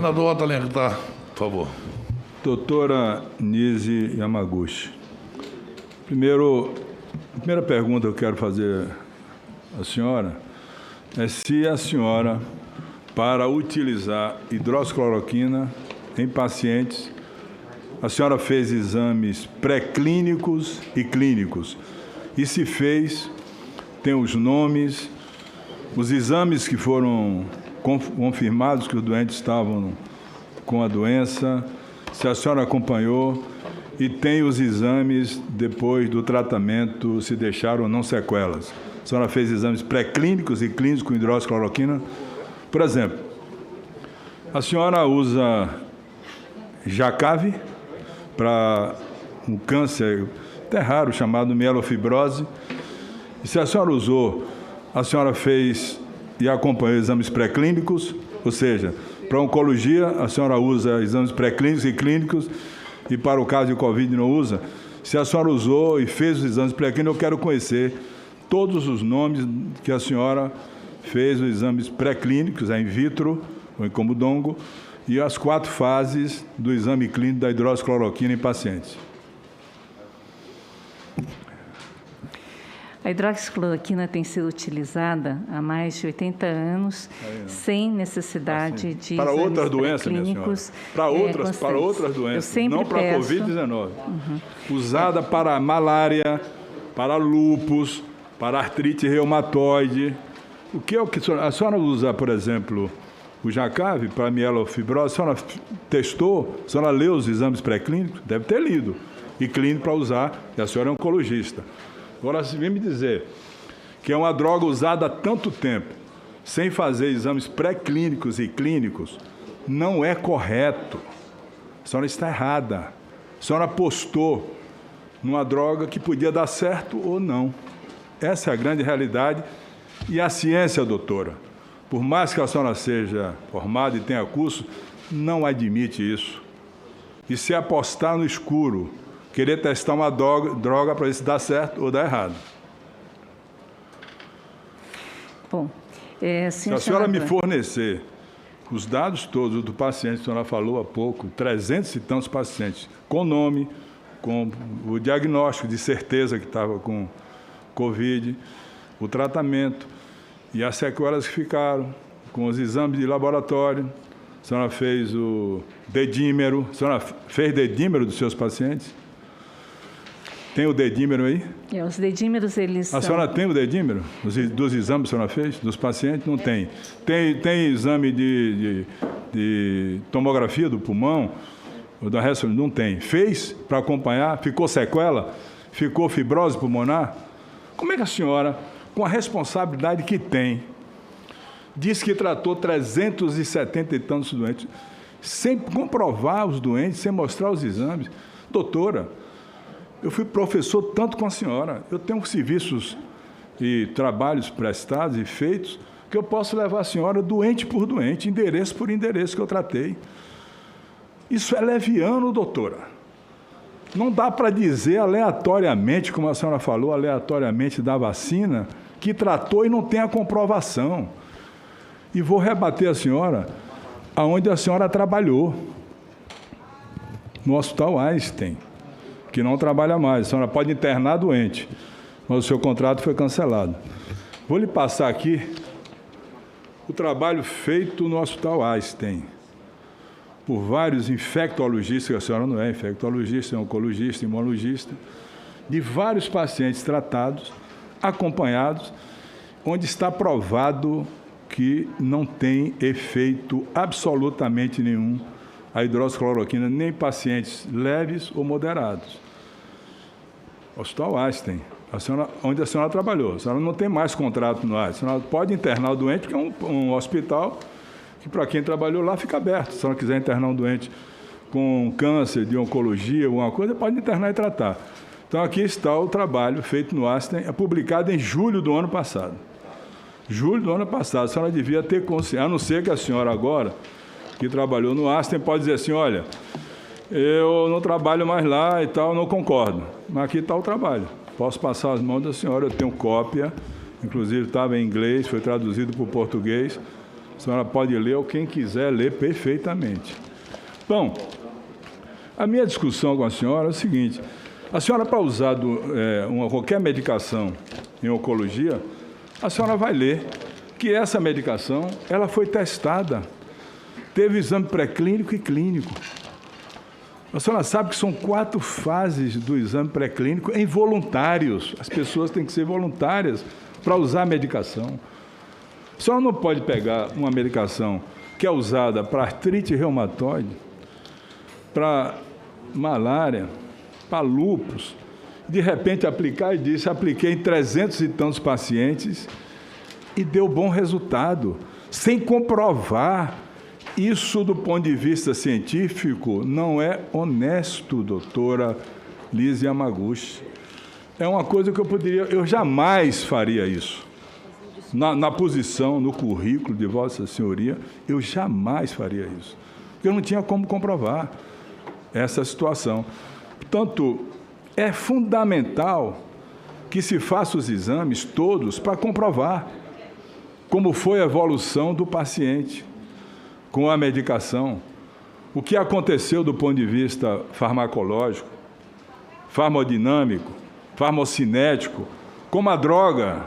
Senador Otto Alencar, por favor. Doutora Nise Yamaguchi. Primeira pergunta que eu quero fazer à senhora é se a senhora, para utilizar hidroxicloroquina em pacientes, a senhora fez exames pré-clínicos e clínicos. E se fez, tem os nomes, os exames que foram confirmados que os doentes estavam com a doença, se a senhora acompanhou, e tem os exames depois do tratamento, se deixaram ou não sequelas. A senhora fez exames pré-clínicos e clínicos com hidroxicloroquina. Por exemplo, a senhora usa Jacave para um câncer até raro chamado mielofibrose. E se a senhora usou, a senhora fez e acompanhou exames pré-clínicos, ou seja, para oncologia, a senhora usa exames pré-clínicos e clínicos, e para o caso de Covid não usa. Se a senhora usou e fez os exames pré-clínicos, eu quero conhecer todos os nomes que a senhora fez os exames pré-clínicos, in vitro, ou em camundongo, e as 4 fases do exame clínico da hidroxicloroquina em pacientes. A hidroxicloroquina tem sido utilizada há mais de 80 anos, sem necessidade de para exames outras doenças, minha clínicos. senhora. Para outras doenças, não para a Covid-19. Usada para malária, para lúpus, para artrite reumatoide. O que é o que a senhora usa, por exemplo, o Jacave para mielofibrose? A senhora testou? A senhora leu os exames pré-clínicos? Deve ter lido. E clínico para usar, e a senhora é oncologista. Agora, se vem me dizer que é uma droga usada há tanto tempo, sem fazer exames pré-clínicos e clínicos, não é correto. A senhora está errada. A senhora apostou numa droga que podia dar certo ou não. Essa é a grande realidade. E a ciência, doutora, por mais que a senhora seja formada e tenha curso, não admite isso. E se apostar no escuro, querer testar uma droga para ver se dá certo ou dá errado. Bom, se a senhora me fornecer os dados todos do paciente, a senhora falou há pouco, 300 e tantos pacientes, com nome, com o diagnóstico de certeza que estava com Covid, o tratamento e as sequelas que ficaram, com os exames de laboratório, a senhora fez o dedímero, a senhora fez dedímero dos seus pacientes? Tem o dedímero aí? Os dedímeros, eles A senhora tem o dedímero? Dos exames que a senhora fez? Dos pacientes? Não tem. Tem exame de tomografia do pulmão? Ou da ressonância? Não tem. Fez para acompanhar? Ficou sequela? Ficou fibrose pulmonar? Como é que a senhora, com a responsabilidade que tem, diz que tratou 370 e tantos doentes, sem comprovar os doentes, sem mostrar os exames? Doutora, eu fui professor tanto com a senhora, eu tenho serviços e trabalhos prestados e feitos que eu posso levar a senhora doente por doente, endereço por endereço que eu tratei. Isso é leviano, doutora. Não dá para dizer aleatoriamente, como a senhora falou, aleatoriamente da vacina, que tratou e não tem a comprovação. E vou rebater a senhora aonde a senhora trabalhou, no Hospital Einstein, que não trabalha mais. A senhora pode internar doente, mas o seu contrato foi cancelado. Vou lhe passar aqui o trabalho feito no Hospital Einstein por vários infectologistas, que a senhora não é infectologista, é oncologista, imunologista, de vários pacientes tratados, acompanhados, onde está provado que não tem efeito absolutamente nenhum a hidroxicloroquina, nem em pacientes leves ou moderados. Hospital Einstein, onde a senhora trabalhou. A senhora não tem mais contrato no Einstein. A senhora pode internar o doente, porque é um hospital que, para quem trabalhou lá, fica aberto. Se a senhora quiser internar um doente com câncer, de oncologia, alguma coisa, pode internar e tratar. Então, aqui está o trabalho feito no Einstein, publicado em julho do ano passado. Julho do ano passado. A senhora devia ter consciência, a não ser que a senhora agora, que trabalhou no Einstein, pode dizer assim, olha, eu não trabalho mais lá e tal, não concordo. Mas aqui está o trabalho. Posso passar as mãos da senhora, eu tenho cópia, inclusive estava em inglês, foi traduzido para o português, A senhora pode ler, ou quem quiser ler perfeitamente. Bom, a minha discussão com a senhora é o seguinte: a senhora, para usar qualquer medicação em oncologia, a senhora vai ler que essa medicação ela foi testada, teve exame pré-clínico e clínico. A senhora sabe que são 4 fases do exame pré-clínico em voluntários. As pessoas têm que ser voluntárias para usar a medicação. A senhora não pode pegar uma medicação que é usada para artrite reumatoide, para malária, para lúpus, de repente aplicar, e disse, apliquei em 300 e tantos pacientes e deu bom resultado, sem comprovar. Isso, do ponto de vista científico, não é honesto, doutora Lise Yamaguchi. É uma coisa que eu jamais faria isso. Na posição, no currículo de Vossa Senhoria, eu jamais faria isso. Porque eu não tinha como comprovar essa situação. Portanto, é fundamental que se faça os exames todos para comprovar como foi a evolução do paciente com a medicação, o que aconteceu do ponto de vista farmacológico, farmodinâmico, farmocinético, como a droga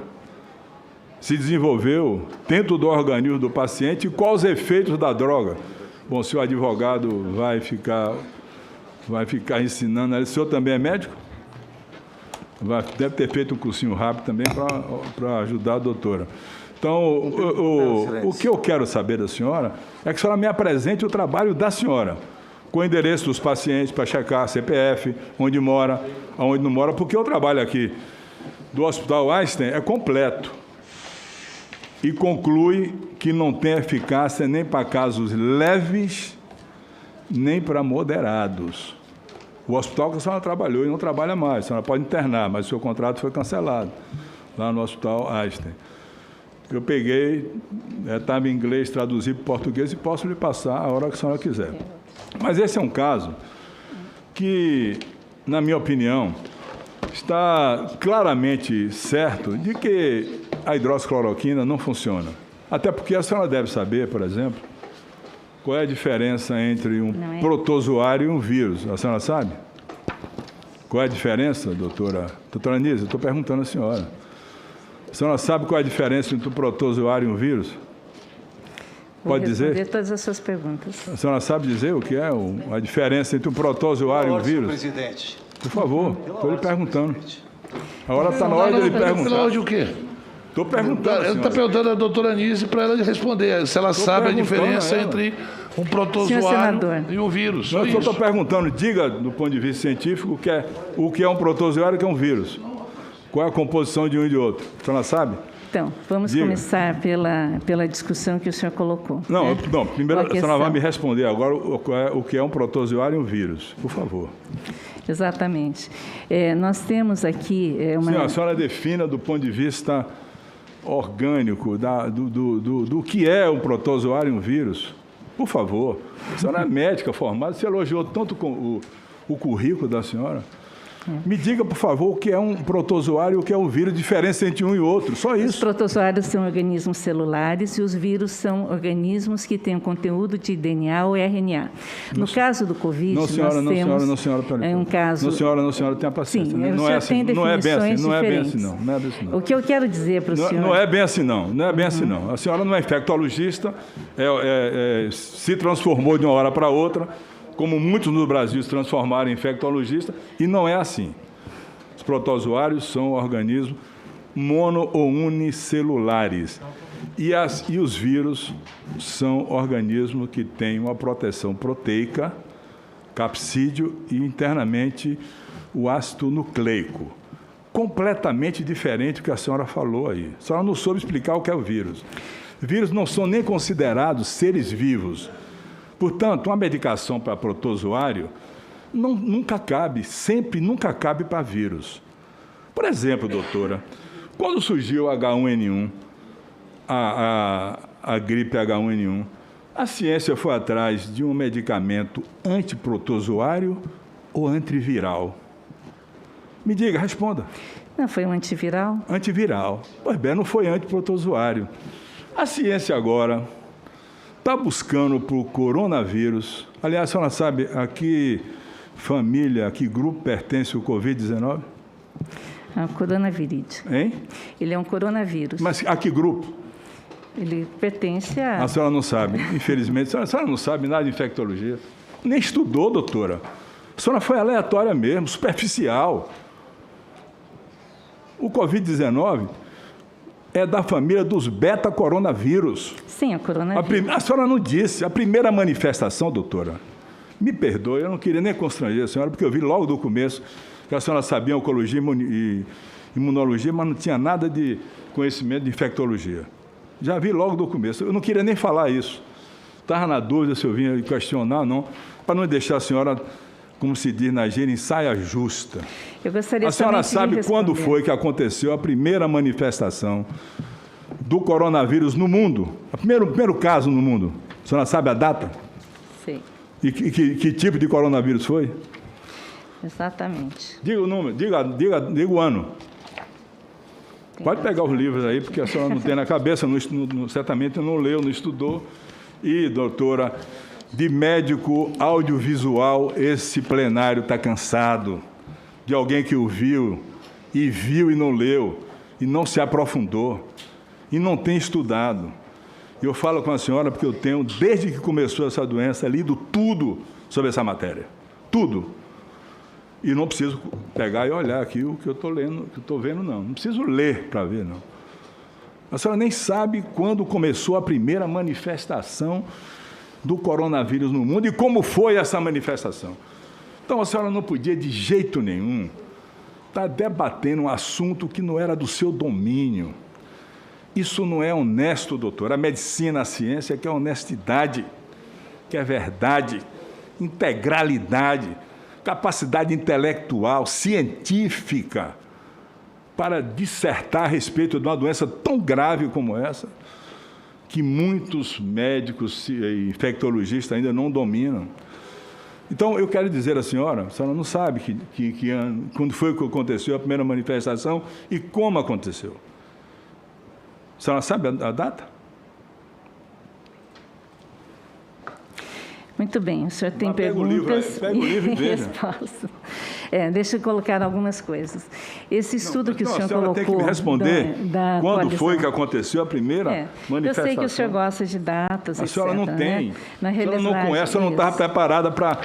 se desenvolveu dentro do organismo do paciente e quais os efeitos da droga. Bom, se o advogado vai ficar ensinando, o senhor também é médico? Deve ter feito um cursinho rápido também para ajudar a doutora. Então, o que eu quero saber da senhora é que a senhora me apresente o trabalho da senhora, com o endereço dos pacientes para checar CPF, onde mora, aonde não mora, porque o trabalho aqui do Hospital Einstein é completo e conclui que não tem eficácia nem para casos leves, nem para moderados. O hospital que a senhora trabalhou e não trabalha mais, a senhora pode internar, mas o seu contrato foi cancelado lá no Hospital Einstein. Eu peguei, estava em inglês, traduzi para português e posso lhe passar a hora que a senhora quiser. Mas esse é um caso que, na minha opinião, está claramente certo de que a hidroxicloroquina não funciona. Até porque a senhora deve saber, por exemplo, qual é a diferença entre um protozoário e um vírus. A senhora sabe? Qual é a diferença, doutora? Doutora Anísia, eu estou perguntando à senhora. A senhora sabe qual é a diferença entre um protozoário e um vírus? Pode dizer? Vou responder todas as suas perguntas. A senhora sabe dizer o que é a diferença entre um protozoário e um vírus? Presidente. Por favor, estou lhe perguntando. Agora está na hora de ele perguntar. Pela hora de o quê? Estou perguntando. Ele está perguntando à doutora Anísia para ela responder se ela sabe a diferença entre um protozoário e um vírus. Eu só estou perguntando, diga, do ponto de vista científico, o que é um protozoário e o que é um vírus. Qual é a composição de um e de outro? A senhora sabe? Então, vamos começar pela discussão que o senhor colocou. Não, né? não, primeiro a senhora vai me responder agora o que é um protozoário e um vírus, por favor. Exatamente. Nós temos aqui uma... Sim, a senhora defina do ponto de vista orgânico do que é um protozoário e um vírus. Por favor. A senhora é médica formada, você elogiou tanto o currículo da senhora. Me diga, por favor, o que é um protozoário e o que é um vírus, diferença entre um e outro, só isso. Os protozoários são organismos celulares e os vírus são organismos que têm um conteúdo de DNA ou RNA. No caso do Covid, não, senhora, nós não, temos não, senhora, peraí. Um caso... Não, senhora, tenha paciência. Sim, não é assim, não é bem assim, não é bem assim, diferentes. não é bem assim, não. O que eu quero dizer para o senhor... Não é bem assim, não. Não é bem assim, não. A senhora não é infectologista, se transformou de uma hora para outra, como muitos no Brasil se transformaram em infectologista, e não é assim. Os protozoários são organismos mono- ou unicelulares. E os vírus são organismos que têm uma proteção proteica, capsídeo e internamente o ácido nucleico. Completamente diferente do que a senhora falou aí. A senhora não soube explicar o que é o vírus. Vírus não são nem considerados seres vivos. Portanto, uma medicação para protozoário nunca cabe para vírus. Por exemplo, doutora, quando surgiu o H1N1, a gripe H1N1, a ciência foi atrás de um medicamento antiprotozoário ou antiviral? Me diga, responda. Não, foi um antiviral? Antiviral. Pois bem, não foi antiprotozoário. A ciência agora está buscando para o coronavírus. Aliás, a senhora sabe a que família, a que grupo pertence o Covid-19? É um coronavírus. Hein? Ele é um coronavírus. Mas a que grupo? Ele pertence a... A senhora não sabe, infelizmente. A senhora não sabe nada de infectologia. Nem estudou, doutora. A senhora foi aleatória mesmo, superficial. O Covid-19 é da família dos beta-coronavírus. Sim, é coronavírus. A senhora não disse. A primeira manifestação, doutora, me perdoe, eu não queria nem constranger a senhora, porque eu vi logo do começo que a senhora sabia oncologia e imunologia, mas não tinha nada de conhecimento de infectologia. Já vi logo do começo. Eu não queria nem falar isso. Estava na dúvida se eu vinha questionar ou não, para não deixar a senhora, como se diz na gíria, em saia justa. Eu gostaria a senhora sabe quando responder. foi que aconteceu a primeira manifestação do coronavírus no mundo? O primeiro caso no mundo. A senhora sabe a data? Sei. E que tipo de coronavírus foi? Exatamente. Diga o número, diga o ano. Pode pegar os livros aí, porque a senhora não tem na cabeça, certamente não leu, não estudou. E, doutora, de médico audiovisual, esse plenário está cansado. De alguém que o viu e não leu, e não se aprofundou, e não tem estudado. Eu falo com a senhora porque eu tenho, desde que começou essa doença, lido tudo sobre essa matéria. Tudo. E não preciso pegar e olhar aqui o que eu estou lendo, o que eu estou vendo, não. Não preciso ler para ver, não. A senhora nem sabe quando começou a primeira manifestação do coronavírus no mundo e como foi essa manifestação. Então, a senhora não podia, de jeito nenhum, estar debatendo um assunto que não era do seu domínio. Isso não é honesto, doutor. A medicina, a ciência, que é honestidade, que é verdade, integralidade, capacidade intelectual, científica, para dissertar a respeito de uma doença tão grave como essa, que muitos médicos e infectologistas ainda não dominam. Então, eu quero dizer à senhora, a senhora não sabe quando foi que aconteceu a primeira manifestação e como aconteceu. A senhora sabe a data? Muito bem, o senhor tem perguntas Pega o livro e veja. Respostas. Deixa eu colocar algumas coisas. Esse estudo que o senhor colocou... tem que me responder da quando coalizão. foi que aconteceu a primeira manifestação. Eu sei que o senhor gosta de datas, a senhora não tem. Né? Na a senhora realidade, não conhece, a senhora não estava preparada para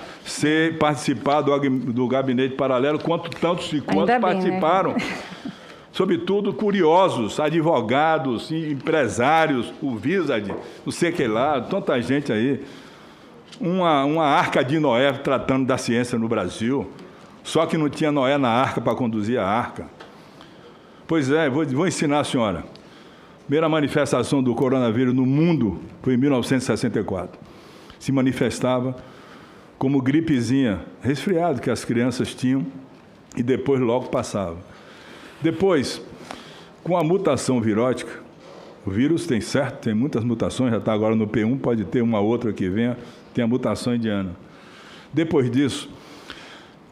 participar do gabinete paralelo, tantos e quantos participaram. Né? Sobretudo curiosos, advogados, empresários, o Wizard, não sei o que lá, tanta gente aí. Uma arca de Noé tratando da ciência no Brasil, só que não tinha Noé na arca para conduzir a arca. Pois é, vou ensinar a senhora. A primeira manifestação do coronavírus no mundo foi em 1964. Se manifestava como gripezinha, resfriado que as crianças tinham, e depois logo passava. Depois, com a mutação virótica, o vírus tem muitas mutações, já está agora no P1, pode ter uma outra que venha, tem a mutação indiana. Depois disso,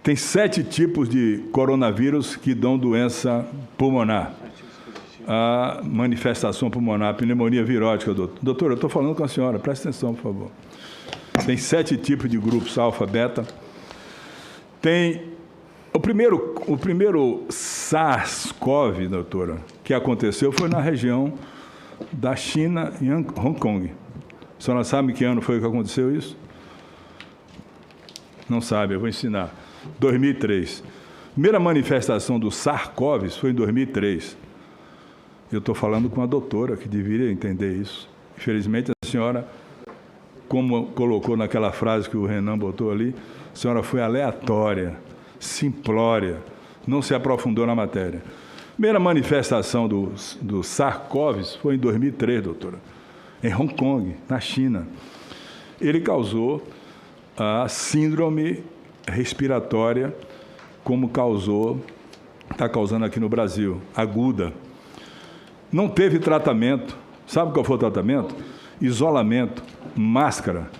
tem 7 tipos de coronavírus que dão doença pulmonar. A manifestação pulmonar, a pneumonia virótica, doutor. Doutor, eu estou falando com a senhora, presta atenção, por favor. Tem 7 tipos de grupos, alfa, beta. Tem o primeiro SARS-CoV, doutora, que aconteceu foi na região da China, em Hong Kong. A senhora sabe que ano foi que aconteceu isso? Não sabe, eu vou ensinar. 2003. A primeira manifestação do SARS-CoV foi em 2003. Eu estou falando com a doutora, que deveria entender isso. Infelizmente, a senhora, como colocou naquela frase que o Renan botou ali, a senhora foi aleatória, simplória, não se aprofundou na matéria. A primeira manifestação do SARS-CoV foi em 2003, doutora, em Hong Kong, na China. Ele causou a síndrome respiratória, como está causando aqui no Brasil, aguda. Não teve tratamento. Sabe qual foi o tratamento? Isolamento, máscara,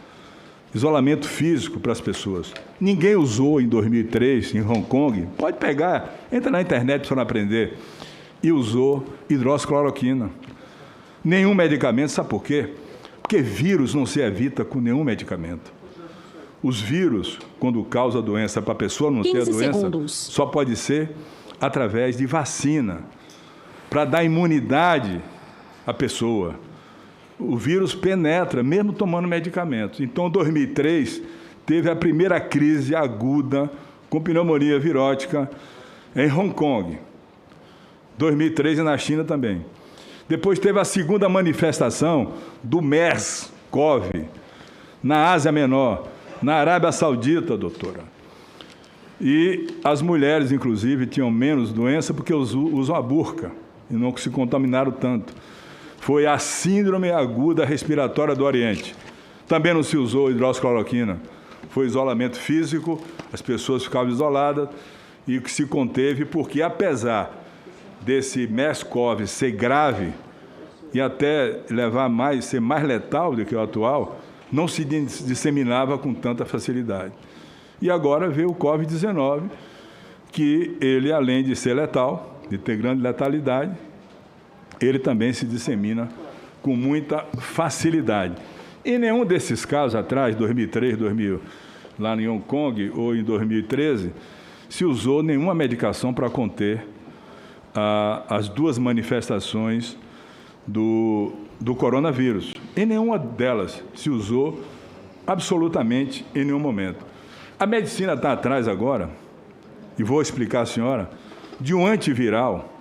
isolamento físico para as pessoas. Ninguém usou em 2003, em Hong Kong, pode pegar, entra na internet para aprender, e usou hidroxicloroquina. Nenhum medicamento, sabe por quê? Porque vírus não se evita com nenhum medicamento. Os vírus, quando causa doença para a pessoa não ter a doença, só pode ser através de vacina, para dar imunidade à pessoa. O vírus penetra, mesmo tomando medicamentos. Então, em 2003, teve a primeira crise aguda com pneumonia virótica em Hong Kong. 2003 e na China também. Depois teve a segunda manifestação do MERS-CoV, na Ásia Menor, na Arábia Saudita, doutora. E as mulheres, inclusive, tinham menos doença porque usam a burca e não se contaminaram tanto. Foi a síndrome aguda respiratória do Oriente. Também não se usou hidroxicloroquina. Foi isolamento físico, as pessoas ficavam isoladas e o que se conteve, porque apesar desse MERS-CoV ser grave e até ser mais letal do que o atual, não se disseminava com tanta facilidade. E agora veio o Covid-19, que ele, além de ser letal, de ter grande letalidade, ele também se dissemina com muita facilidade. Em nenhum desses casos atrás, 2003, 2000, lá em Hong Kong, ou em 2013, se usou nenhuma medicação para conter as duas manifestações do coronavírus. Em nenhuma delas se usou absolutamente em nenhum momento. A medicina está atrás agora, e vou explicar à senhora, de um antiviral,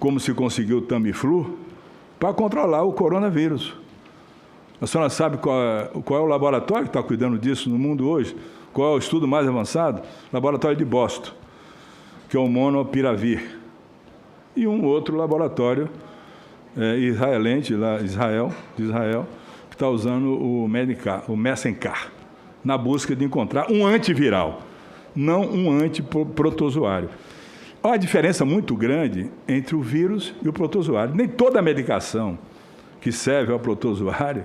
como se conseguiu o Tamiflu, para controlar o coronavírus. A senhora sabe qual é o laboratório que está cuidando disso no mundo hoje? Qual é o estudo mais avançado? Laboratório de Boston, que é o Monopiravir. E um outro laboratório israelense, de Israel, que está usando o Messenger, na busca de encontrar um antiviral, não um antiprotozoário. Há uma diferença muito grande entre o vírus e o protozoário. Nem toda a medicação que serve ao protozoário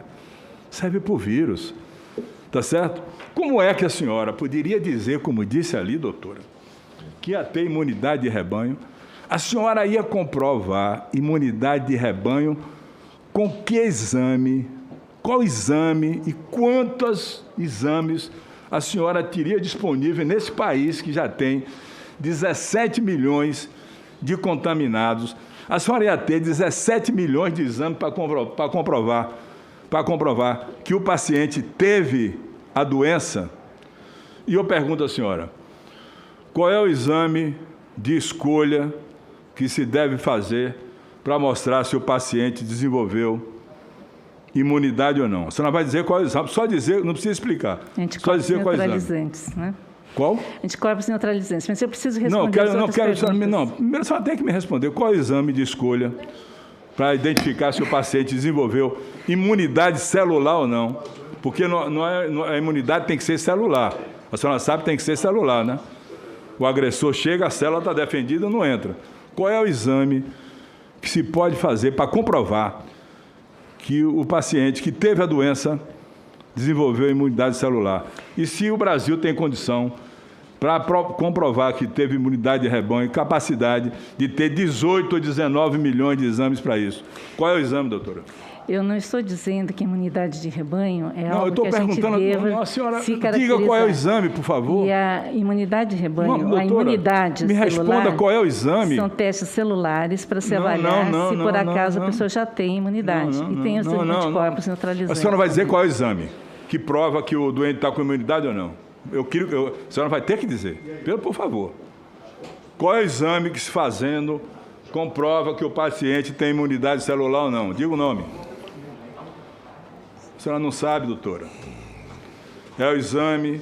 serve para o vírus. Tá certo? Como é que a senhora poderia dizer, como disse ali, doutora, que ia ter imunidade de rebanho? A senhora ia comprovar imunidade de rebanho com que exame, qual exame e quantos exames a senhora teria disponível nesse país que já tem 17 milhões de contaminados? A senhora ia ter 17 milhões de exames para comprovar que o paciente teve a doença. E eu pergunto à senhora, qual é o exame de escolha que se deve fazer para mostrar se o paciente desenvolveu imunidade ou não? A senhora vai dizer qual é o exame, só dizer, não precisa explicar. Só dizer qual é o exame. Né? Qual? Anticorpos neutralizantes. Mas eu preciso responder não quero. Primeiro a senhora tem que me responder qual é o exame de escolha para identificar se o paciente desenvolveu imunidade celular ou não. Porque a imunidade tem que ser celular. A senhora sabe que tem que ser celular, né? O agressor chega, a célula está defendida, não entra. Qual é o exame que se pode fazer para comprovar que o paciente que teve a doença desenvolveu imunidade celular? E se o Brasil tem condição para comprovar que teve imunidade de rebanho e capacidade de ter 18 ou 19 milhões de exames para isso? Qual é o exame, doutora? Eu não estou dizendo que a imunidade de rebanho é algo que a gente deva se caracterizar. Não, eu estou perguntando, a senhora, diga qual é o exame, por favor. E a imunidade de rebanho, doutora, a imunidade me celular, responda qual é o exame. São testes celulares para se avaliar se por acaso a pessoa já tem imunidade. E tem os anticorpos neutralizantes. A senhora vai dizer qual é o exame que prova que o doente está com imunidade ou não? A senhora vai ter que dizer, por favor. Qual é o exame que, se fazendo, comprova que o paciente tem imunidade celular ou não? Diga o nome. A senhora não sabe, doutora. É o exame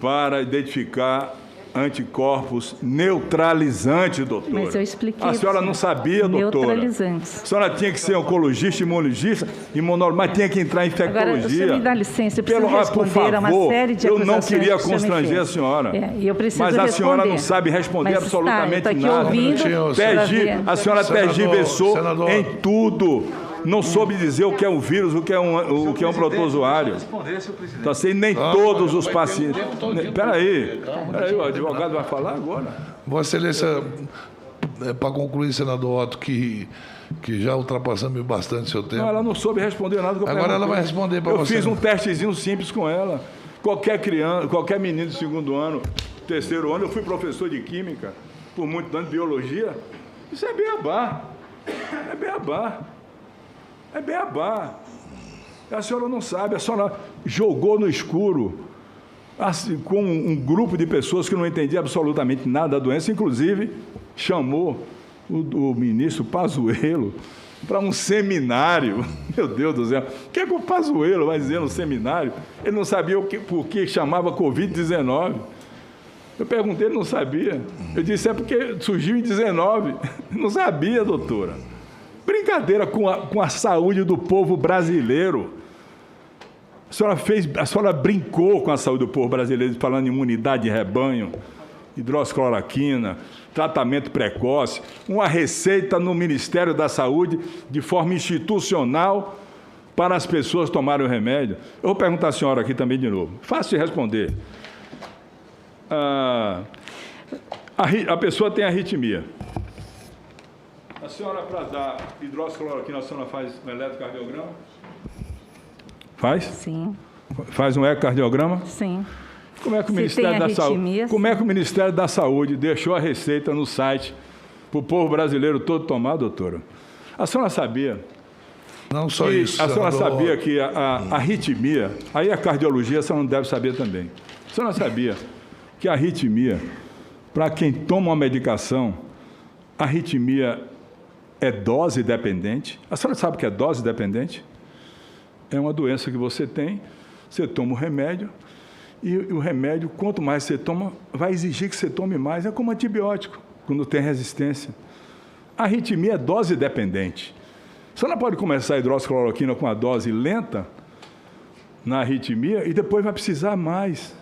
para identificar anticorpos neutralizantes, doutora. Mas eu expliquei. A senhora não sabia, doutora. Neutralizantes. A senhora tinha que ser oncologista, imunologista, imunólogo, mas tinha que entrar em infectologia. Agora, o senhor me dá licença, eu preciso responder a uma série de acusações. Eu não queria constranger a senhora. Eu preciso mas a responder. senhora não sabe responder absolutamente nada. A senhora tergiversou em tudo. Não soube dizer o que é um vírus, o que é um protozoário. Está sendo nem todos os pacientes. Espera aí, o advogado vai falar agora. Vossa Excelência, para concluir, senador Otto, que já ultrapassamos bastante seu tempo. Não, ela não soube responder nada. Agora ela vai responder para você. Eu fiz um testezinho simples com ela. Qualquer criança, qualquer menino de 2º ano, 3º ano, eu fui professor de química, por muito tempo de biologia. Isso é beabá. É beabá. É beabá. A senhora não sabe, a senhora jogou no escuro assim, com um grupo de pessoas que não entendia absolutamente nada da doença, inclusive chamou o ministro Pazuello para um seminário. Meu Deus do céu, o que é que o Pazuello vai dizer no seminário? Ele não sabia por que chamava Covid-19. Eu perguntei, ele não sabia. Eu disse, é porque surgiu em 19. Não sabia, doutora. Brincadeira com a saúde do povo brasileiro. A senhora brincou com a saúde do povo brasileiro, falando em imunidade de rebanho, hidroxicloroquina, tratamento precoce, uma receita no Ministério da Saúde de forma institucional para as pessoas tomarem o remédio. Eu vou perguntar à senhora aqui também de novo. Fácil de responder. A pessoa tem arritmia. A senhora, para dar hidroxicloroquina, a senhora faz um eletrocardiograma? Faz? Sim. Faz um ecocardiograma? Sim. Como é que o Ministério da Saúde deixou a receita no site para o povo brasileiro todo tomar, doutora? A senhora sabia? Não só isso. A senhora sabia que a arritmia, aí a cardiologia a senhora não deve saber também. A senhora sabia que a arritmia, para quem toma uma medicação, a arritmia é dose dependente? A senhora sabe o que é dose dependente? É uma doença que você tem, você toma o remédio, e o remédio, quanto mais você toma, vai exigir que você tome mais. É como antibiótico, quando tem resistência. A arritmia é dose dependente. Você não pode começar a hidroxicloroquina com a dose lenta na arritmia e depois vai precisar mais.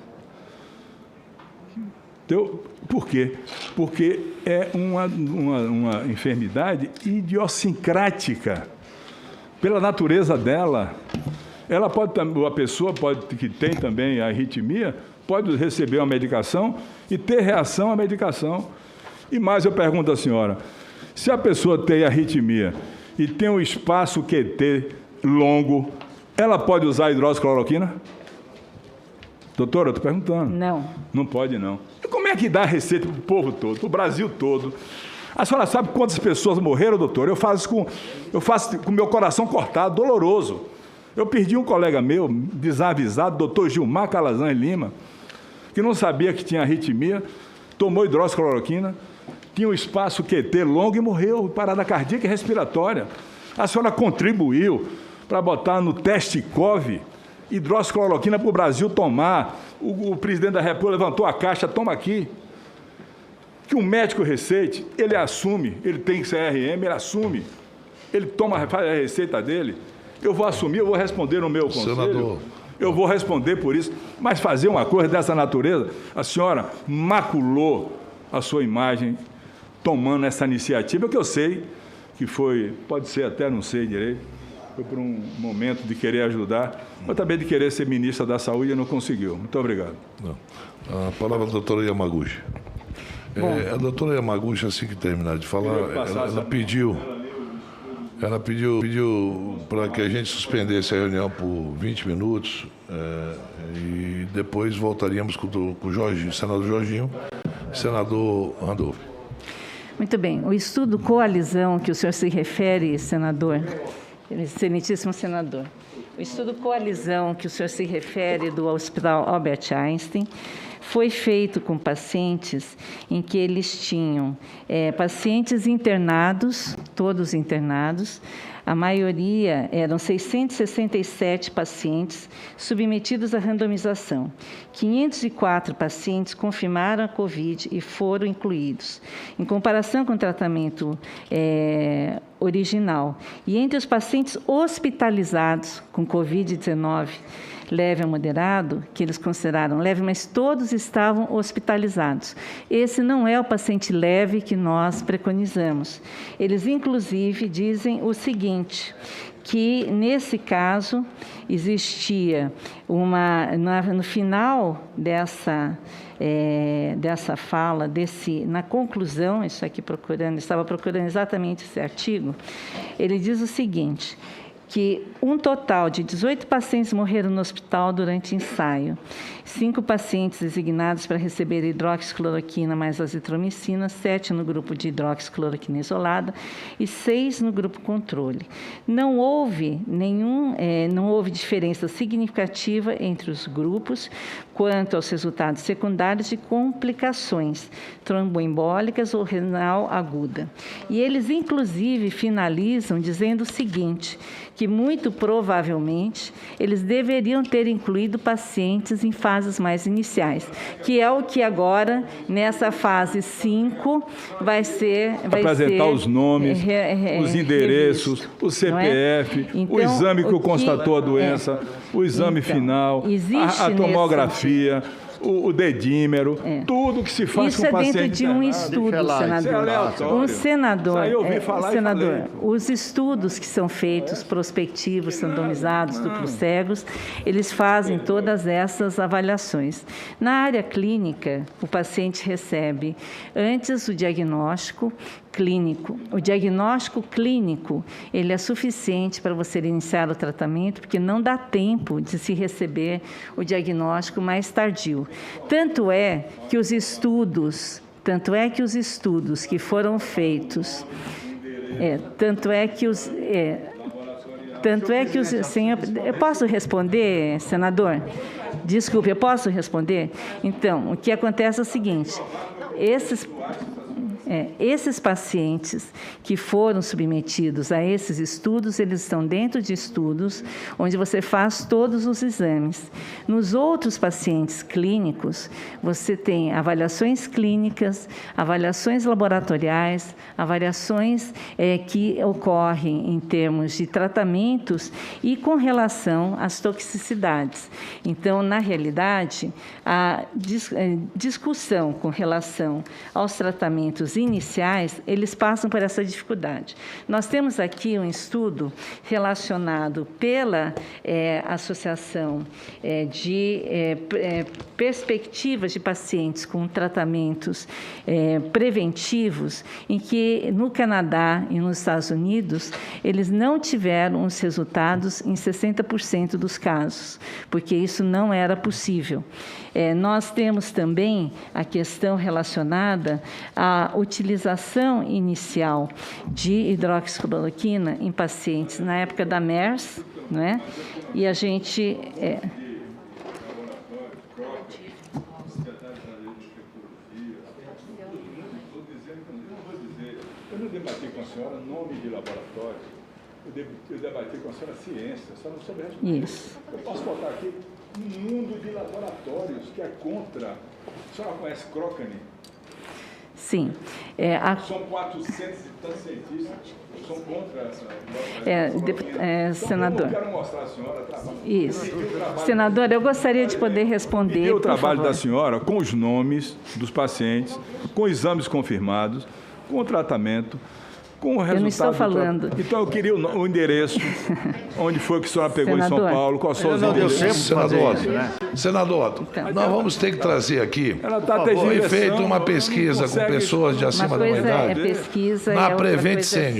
Então, por quê? Porque é uma enfermidade idiosincrática. Pela natureza dela, a pessoa que tem também a arritmia pode receber uma medicação e ter reação à medicação. E mais eu pergunto à senhora, se a pessoa tem arritmia e tem um espaço QT longo, ela pode usar hidroxicloroquina? Doutora, eu estou perguntando. Não. Não pode, não. E como é que dá a receita para o povo todo, para o Brasil todo? A senhora sabe quantas pessoas morreram, doutor? Eu faço com o meu coração cortado, doloroso. Eu perdi um colega meu, desavisado, doutor Gilmar Calazan Lima, que não sabia que tinha arritmia, tomou hidroxicloroquina, tinha um espaço QT longo e morreu, parada cardíaca e respiratória. A senhora contribuiu para botar no teste COVID hidroxicloroquina para o Brasil tomar. O presidente da República levantou a caixa, toma aqui. Que um médico receite, ele assume, ele tem CRM, ele assume, ele faz a receita dele, eu vou assumir, eu vou responder no meu conselho, senador, eu vou responder por isso, mas fazer uma coisa dessa natureza, a senhora maculou a sua imagem tomando essa iniciativa, que eu sei que foi, pode ser até, não sei direito, foi por um momento de querer ajudar, mas também de querer ser ministra da Saúde e não conseguiu. Muito obrigado. Não. A palavra da doutora Yamaguchi. A doutora Yamaguchi, assim que terminar de falar, ela pediu para que a gente suspendesse a reunião por 20 minutos e depois voltaríamos com o Jorginho, senador Jorginho e senador Randolph. Muito bem. O estudo Coalizão, que o senhor se refere, senador, excelentíssimo senador, o estudo Coalizão, que o senhor se refere do Hospital Albert Einstein, foi feito com pacientes em que eles tinham pacientes internados, todos internados, a maioria eram 667 pacientes submetidos à randomização. 504 pacientes confirmaram a Covid e foram incluídos. Em comparação com o tratamento original. E entre os pacientes hospitalizados com Covid-19, leve a moderado, que eles consideraram leve, mas todos estavam hospitalizados. Esse não é o paciente leve que nós preconizamos. Eles, inclusive, dizem o seguinte, que, nesse caso, existia no final dessa fala, na conclusão, isso aqui estava procurando exatamente esse artigo, ele diz o seguinte, que um total de 18 pacientes morreram no hospital durante ensaio, 5 pacientes designados para receber hidroxicloroquina mais azitromicina, 7 no grupo de hidroxicloroquina isolada e 6 no grupo controle. Não houve diferença significativa entre os grupos quanto aos resultados secundários de complicações tromboembólicas ou renal aguda. E eles, inclusive, finalizam dizendo o seguinte, que muito provavelmente eles deveriam ter incluído pacientes em fases mais iniciais, que é o que agora, nessa fase 5, vai apresentar os nomes, os endereços, revisto, o CPF, então, o exame que constatou a doença, o exame final, a tomografia, o dedímero, tudo que se faz com o paciente. Isso é dentro de um estudo, senador. Senador, os estudos que são feitos, prospectivos, randomizados, duplos cegos, eles fazem todas essas avaliações. Na área clínica, o paciente recebe antes o diagnóstico clínico. O diagnóstico clínico, ele é suficiente para você iniciar o tratamento, porque não dá tempo de se receber o diagnóstico mais tardio. Tanto é que os estudos que foram feitos, senhor, eu posso responder, senador? Desculpe, eu posso responder? Então, o que acontece é o seguinte, esses pacientes que foram submetidos a esses estudos, eles estão dentro de estudos onde você faz todos os exames. Nos outros pacientes clínicos, você tem avaliações clínicas, avaliações laboratoriais, avaliações que ocorrem em termos de tratamentos e com relação às toxicidades. Então, na realidade, a discussão com relação aos tratamentos iniciais, eles passam por essa dificuldade. Nós temos aqui um estudo relacionado pela Associação de Perspectivas de Pacientes com Tratamentos Preventivos, em que no Canadá e nos Estados Unidos, eles não tiveram os resultados em 60% dos casos, porque isso não era possível. Nós temos também a questão relacionada à utilização inicial de hidroxicloroquina em pacientes na época da MERS, não é? E a gente... Eu não debati com a senhora nome de laboratório, eu debati com a senhora ciência, a senhora não soube responder. Isso. Eu posso botar aqui um mundo de laboratórios que é contra. A senhora conhece Cochrane? Sim. São 400 e tantos cientistas que são contra essa. Senador. Eu quero mostrar à senhora trabalho. Isso. Senador, eu gostaria de poder responder. O trabalho da senhora com os nomes dos pacientes, com exames confirmados, com o tratamento, com o resultado. Eu não estou falando. Então, eu queria o endereço, onde foi que a senhora pegou senador, em São Paulo, qual são os endereços. Senador, então, nós vamos ter que trazer aqui, foi feita uma pesquisa com pessoas de acima da idade, pesquisa, na Prevent Senior.